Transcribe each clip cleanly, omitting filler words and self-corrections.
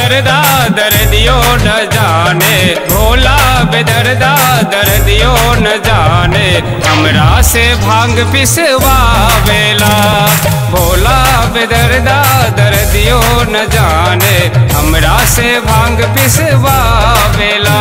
बेदर्दा दर्दियो न जाने, भोला बेदर्दा दर्दियो न जाने, हमरा से भांग पिसवावेला। भोला बेदर्दा दर्दियो न जाने, हमरा से भांग पिसवावेला।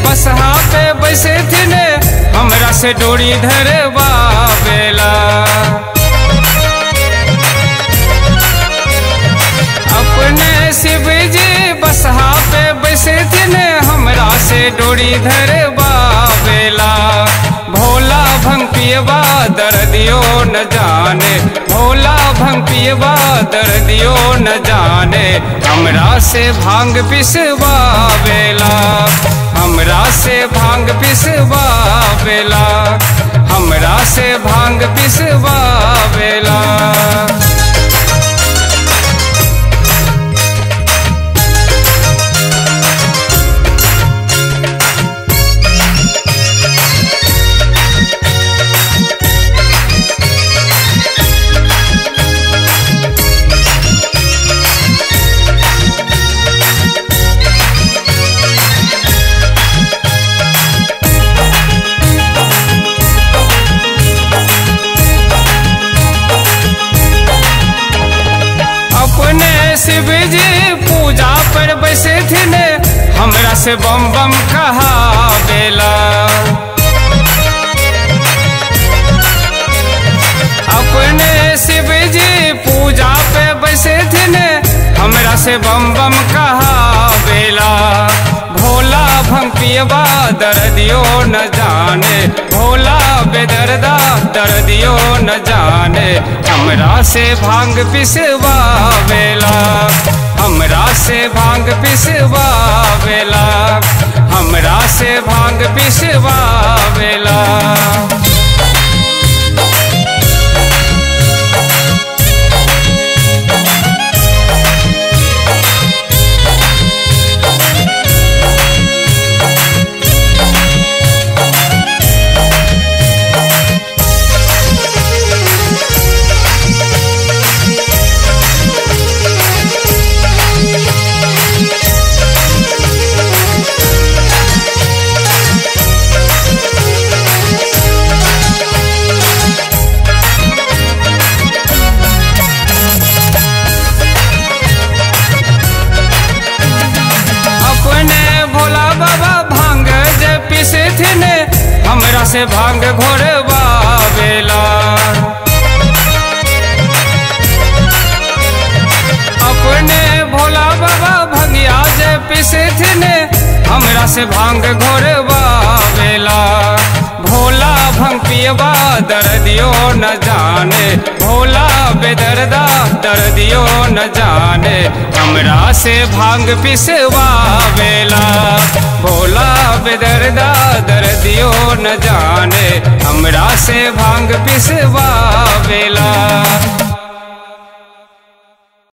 बसहा पे बैसे थे ने, हमरा से डोरी धरवावेला। अपने शिव जी बसहा पे बैसे थे ने, हमरा से डोरी धरवावेला। भोला भंग पियवा दर्दियो न जाने, भोला भंग पियवा दर्दियो न जाने, हमरा से भांग पिसवावेला। हमरा से भांग पिसवावेला, हमरा से भांग पिसवावेला। शिव जी पूजा पर बैसे थे ने, हमरा से बम बम कहावेला। अपने शिव जी पूजा पे बैसे थे ने, हमरा से बम बम कहावेला। भोला भंग पियवा दर्दियो न जाने, भोला बेदर्दा दर्दियो न जाने, हमरा से भांग पिसवावेला। हमरा से भांग पिसवावेला, हमरा से भांग पिसवावेला। हमरा से भांग घोरवावेला। अपने भोला बाबा भंगिया जे पिसे थे ने, हमरा से भांग घोरवावेला। भोला भंग पियवा दर्दियो न जाने, भोला बेदर्दा दर्दियो न जाने, हमरा से भांग पिसवावेला। भोला बेदर्दा दर्दियो न जाने, हमरा से भांग पिसवावेला।